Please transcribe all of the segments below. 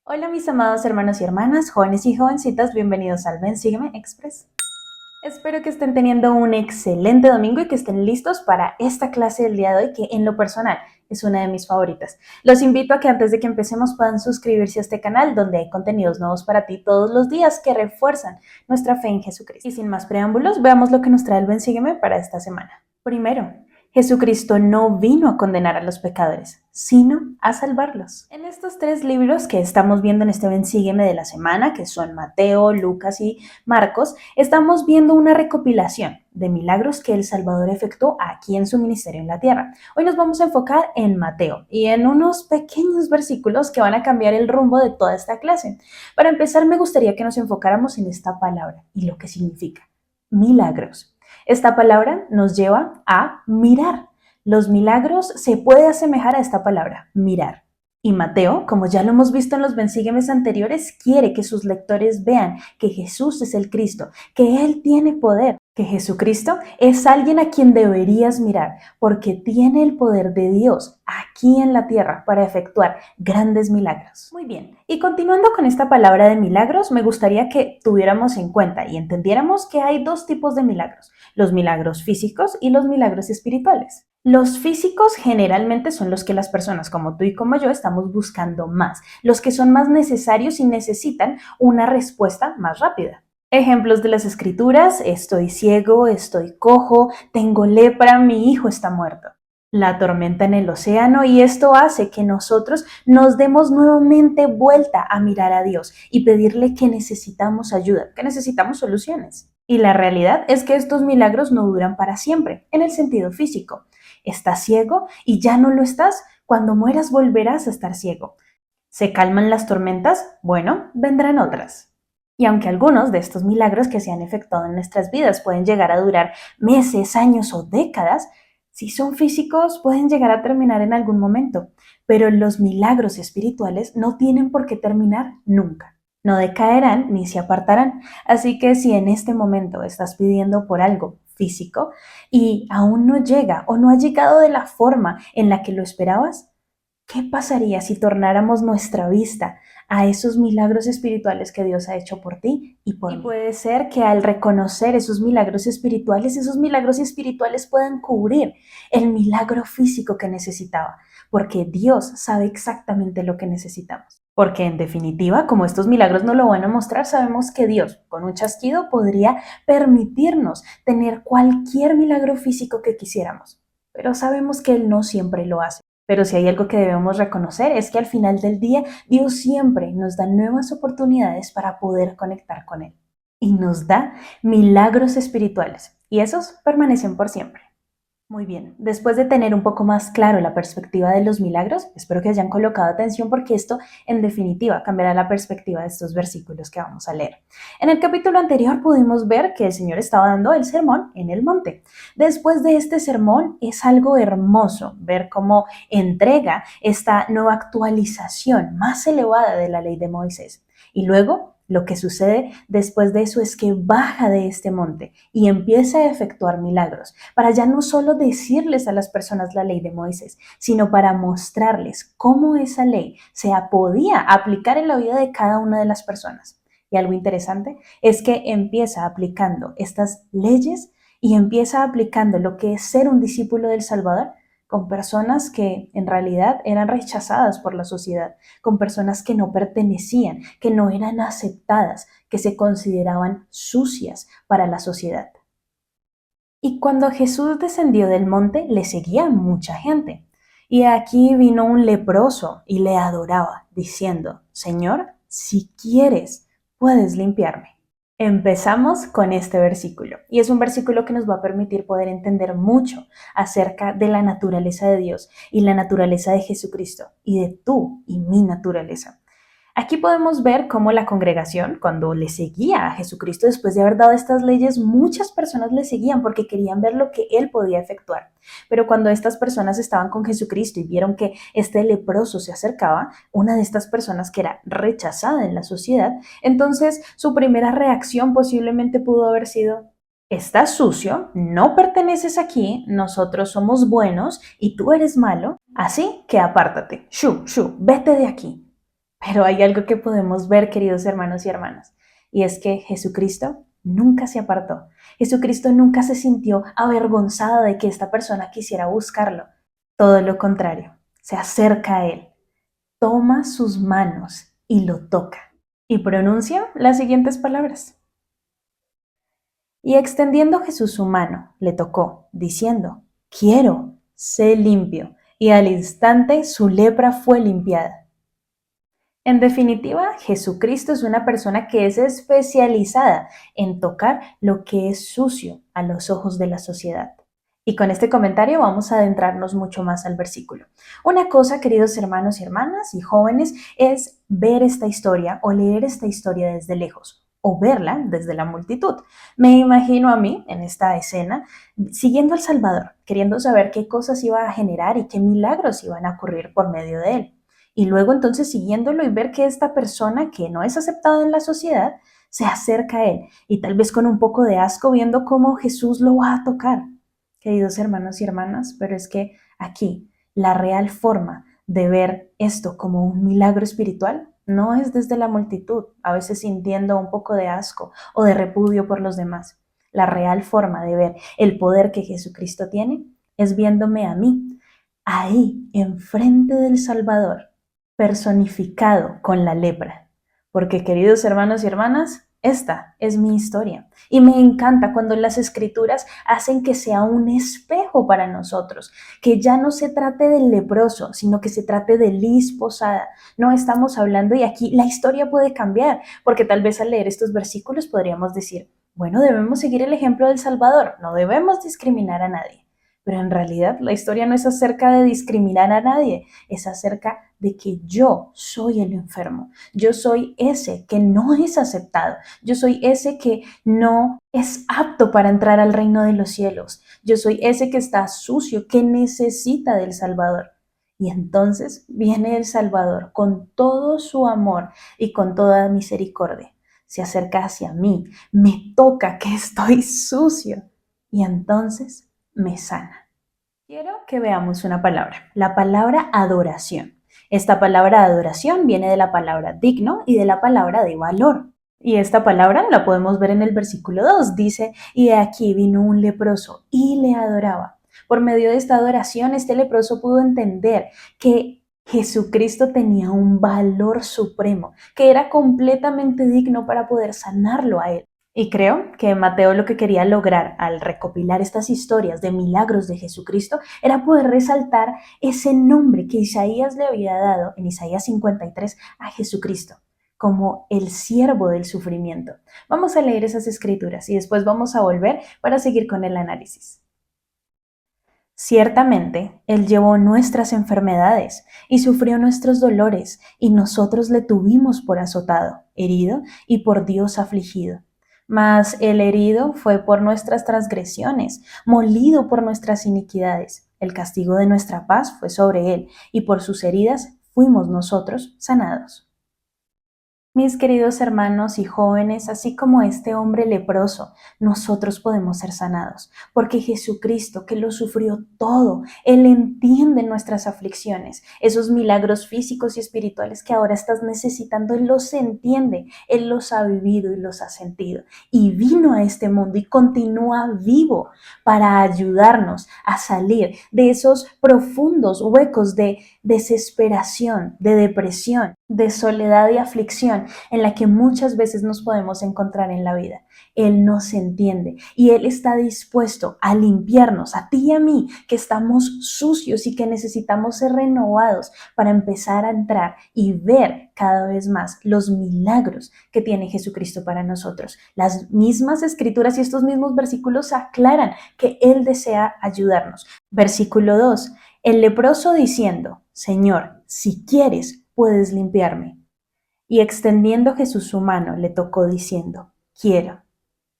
Hola mis amados hermanos y hermanas, jóvenes y jovencitas, bienvenidos al Ven Sígueme Express. Espero que estén teniendo un excelente domingo y que estén listos para esta clase del día de hoy que en lo personal es una de mis favoritas. Los invito a que antes de que empecemos puedan suscribirse a este canal donde hay contenidos nuevos para ti todos los días que refuerzan nuestra fe en Jesucristo. Y sin más preámbulos, veamos lo que nos trae el Ven Sígueme para esta semana. Primero, Jesucristo no vino a condenar a los pecadores, sino a salvarlos. En estos tres libros que estamos viendo en este Ven Sígueme de la semana, que son Mateo, Lucas y Marcos, estamos viendo una recopilación de milagros que el Salvador efectuó aquí en su ministerio en la tierra. Hoy nos vamos a enfocar en Mateo y en unos pequeños versículos que van a cambiar el rumbo de toda esta clase. Para empezar, me gustaría que nos enfocáramos en esta palabra y lo que significa: milagros. Esta palabra nos lleva a mirar. Los milagros se puede asemejar a esta palabra, mirar. Y Mateo, como ya lo hemos visto en los Bensíguemes anteriores, quiere que sus lectores vean que Jesús es el Cristo, que Él tiene poder, que Jesucristo es alguien a quien deberías mirar, porque tiene el poder de Dios aquí en la tierra para efectuar grandes milagros. Muy bien, y continuando con esta palabra de milagros, me gustaría que tuviéramos en cuenta y entendiéramos que hay dos tipos de milagros: los milagros físicos y los milagros espirituales. Los físicos generalmente son los que las personas como tú y como yo estamos buscando más, los que son más necesarios y necesitan una respuesta más rápida. Ejemplos de las escrituras: estoy ciego, estoy cojo, tengo lepra, mi hijo está muerto. La tormenta en el océano, y esto hace que nosotros nos demos nuevamente vuelta a mirar a Dios y pedirle que necesitamos ayuda, que necesitamos soluciones. Y la realidad es que estos milagros no duran para siempre, en el sentido físico. ¿Estás ciego y ya no lo estás? Cuando mueras volverás a estar ciego. ¿Se calman las tormentas? Bueno, vendrán otras. Y aunque algunos de estos milagros que se han efectuado en nuestras vidas pueden llegar a durar meses, años o décadas, si son físicos pueden llegar a terminar en algún momento, pero los milagros espirituales no tienen por qué terminar nunca. No decaerán ni se apartarán. Así que si en este momento estás pidiendo por algo físico y aún no llega o no ha llegado de la forma en la que lo esperabas, ¿qué pasaría si tornáramos nuestra vista a esos milagros espirituales que Dios ha hecho por ti y por mí? Y puede ser que al reconocer esos milagros espirituales puedan cubrir el milagro físico que necesitaba, porque Dios sabe exactamente lo que necesitamos. Porque en definitiva, como estos milagros nos lo van a mostrar, sabemos que Dios, con un chasquido, podría permitirnos tener cualquier milagro físico que quisiéramos. Pero sabemos que Él no siempre lo hace. Pero si hay algo que debemos reconocer es que al final del día Dios siempre nos da nuevas oportunidades para poder conectar con Él. Y nos da milagros espirituales. Y esos permanecen por siempre. Muy bien, después de tener un poco más claro la perspectiva de los milagros, espero que hayan colocado atención porque esto en definitiva cambiará la perspectiva de estos versículos que vamos a leer. En el capítulo anterior pudimos ver que el Señor estaba dando el sermón en el monte. Después de este sermón es algo hermoso ver cómo entrega esta nueva actualización más elevada de la ley de Moisés. Y luego lo que sucede después de eso es que baja de este monte y empieza a efectuar milagros, para ya no solo decirles a las personas la ley de Moisés, sino para mostrarles cómo esa ley se podía aplicar en la vida de cada una de las personas. Y algo interesante es que empieza aplicando estas leyes y empieza aplicando lo que es ser un discípulo del Salvador con personas que en realidad eran rechazadas por la sociedad, con personas que no pertenecían, que no eran aceptadas, que se consideraban sucias para la sociedad. Y cuando Jesús descendió del monte, le seguía mucha gente. Y aquí vino un leproso y le adoraba, diciendo: Señor, si quieres, puedes limpiarme. Empezamos con este versículo, y es un versículo que nos va a permitir poder entender mucho acerca de la naturaleza de Dios y la naturaleza de Jesucristo y de tú y mi naturaleza. Aquí podemos ver cómo la congregación, cuando le seguía a Jesucristo después de haber dado estas leyes, muchas personas le seguían porque querían ver lo que Él podía efectuar. Pero cuando estas personas estaban con Jesucristo y vieron que este leproso se acercaba, una de estas personas que era rechazada en la sociedad, entonces su primera reacción posiblemente pudo haber sido: estás sucio, no perteneces aquí, nosotros somos buenos y tú eres malo, así que apártate, vete de aquí. Pero hay algo que podemos ver, queridos hermanos y hermanas, y es que Jesucristo nunca se apartó. Jesucristo nunca se sintió avergonzado de que esta persona quisiera buscarlo. Todo lo contrario, se acerca a él, toma sus manos y lo toca. Y pronuncia las siguientes palabras. Y extendiendo Jesús su mano, le tocó, diciendo, quiero, sé limpio. Y al instante su lepra fue limpiada. En definitiva, Jesucristo es una persona que es especializada en tocar lo que es sucio a los ojos de la sociedad. Y con este comentario vamos a adentrarnos mucho más al versículo. Una cosa, queridos hermanos y hermanas y jóvenes, es ver esta historia o leer esta historia desde lejos o verla desde la multitud. Me imagino a mí en esta escena siguiendo al Salvador, queriendo saber qué cosas iba a generar y qué milagros iban a ocurrir por medio de él. Y luego entonces siguiéndolo y ver que esta persona que no es aceptada en la sociedad se acerca a él y tal vez con un poco de asco viendo cómo Jesús lo va a tocar. Queridos hermanos y hermanas, pero es que aquí la real forma de ver esto como un milagro espiritual no es desde la multitud, a veces sintiendo un poco de asco o de repudio por los demás. La real forma de ver el poder que Jesucristo tiene es viéndome a mí, ahí, enfrente del Salvador, personificado con la lepra. Porque, queridos hermanos y hermanas, esta es mi historia. Y me encanta cuando las escrituras hacen que sea un espejo para nosotros, que ya no se trate del leproso, sino que se trate de Liz Posada. No estamos hablando, y aquí la historia puede cambiar, porque tal vez al leer estos versículos podríamos decir, bueno, debemos seguir el ejemplo del Salvador, no debemos discriminar a nadie. Pero en realidad la historia no es acerca de discriminar a nadie, es acerca de que yo soy el enfermo, yo soy ese que no es aceptado, yo soy ese que no es apto para entrar al reino de los cielos, yo soy ese que está sucio, que necesita del Salvador. Y entonces viene el Salvador con todo su amor y con toda misericordia. Se acerca hacia mí, me toca que estoy sucio y entonces me sana. Quiero que veamos una palabra, la palabra adoración. Esta palabra adoración viene de la palabra digno y de la palabra de valor. Y esta palabra la podemos ver en el versículo 2. Dice, y de aquí vino un leproso y le adoraba. Por medio de esta adoración, este leproso pudo entender que Jesucristo tenía un valor supremo, que era completamente digno para poder sanarlo a él. Y creo que Mateo lo que quería lograr al recopilar estas historias de milagros de Jesucristo era poder resaltar ese nombre que Isaías le había dado en Isaías 53 a Jesucristo como el siervo del sufrimiento. Vamos a leer esas escrituras y después vamos a volver para seguir con el análisis. Ciertamente, Él llevó nuestras enfermedades y sufrió nuestros dolores, y nosotros le tuvimos por azotado, herido y por Dios afligido. Mas el herido fue por nuestras transgresiones, molido por nuestras iniquidades. El castigo de nuestra paz fue sobre él, y por sus heridas fuimos nosotros sanados. Mis queridos hermanos y jóvenes, así como este hombre leproso, nosotros podemos ser sanados, porque Jesucristo, que lo sufrió todo, Él entiende nuestras aflicciones, esos milagros físicos y espirituales que ahora estás necesitando, Él los entiende, Él los ha vivido y los ha sentido, y vino a este mundo y continúa vivo para ayudarnos a salir de esos profundos huecos de desesperación, de depresión, de soledad y aflicción en la que muchas veces nos podemos encontrar en la vida. Él nos entiende y Él está dispuesto a limpiarnos, a ti y a mí, que estamos sucios y que necesitamos ser renovados para empezar a entrar y ver cada vez más los milagros que tiene Jesucristo para nosotros. Las mismas escrituras y estos mismos versículos aclaran que Él desea ayudarnos. Versículo 2. El leproso diciendo, Señor, si quieres, puedes limpiarme. Y extendiendo Jesús su mano, le tocó diciendo, quiero.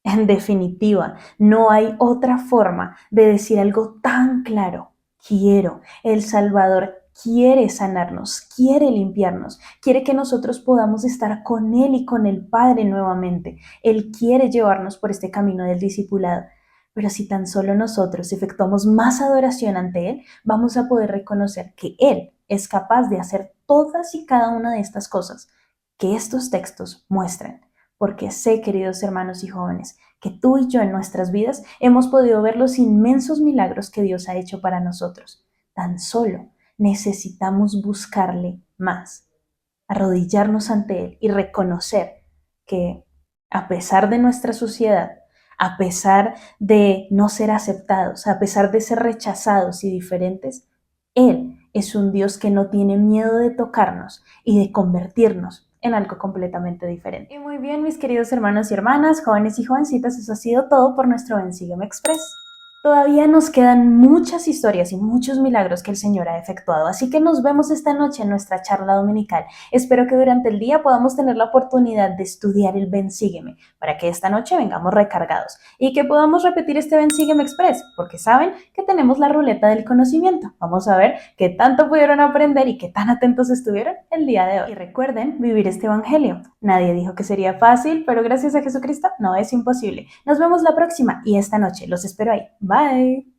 En definitiva, no hay otra forma de decir algo tan claro. Quiero. El Salvador quiere sanarnos, quiere limpiarnos, quiere que nosotros podamos estar con Él y con el Padre nuevamente. Él quiere llevarnos por este camino del discipulado. Pero si tan solo nosotros efectuamos más adoración ante Él, vamos a poder reconocer que Él es capaz de hacer todas y cada una de estas cosas que estos textos muestran, porque sé, queridos hermanos y jóvenes, que tú y yo en nuestras vidas hemos podido ver los inmensos milagros que Dios ha hecho para nosotros. Tan solo necesitamos buscarle más, arrodillarnos ante Él y reconocer que a pesar de nuestra suciedad, a pesar de no ser aceptados, a pesar de ser rechazados y diferentes, Él es un Dios que no tiene miedo de tocarnos y de convertirnos en algo completamente diferente. Y muy bien, mis queridos hermanos y hermanas, jóvenes y jovencitas, eso ha sido todo por nuestro Ven Sígueme Express. Todavía nos quedan muchas historias y muchos milagros que el Señor ha efectuado, así que nos vemos esta noche en nuestra charla dominical. Espero que durante el día podamos tener la oportunidad de estudiar el Ven Sígueme, para que esta noche vengamos recargados y que podamos repetir este Ven Sígueme Express, porque saben que tenemos la ruleta del conocimiento. Vamos a ver qué tanto pudieron aprender y qué tan atentos estuvieron el día de hoy. Y recuerden vivir este evangelio. Nadie dijo que sería fácil, pero gracias a Jesucristo no es imposible. Nos vemos la próxima y esta noche los espero ahí. Bye.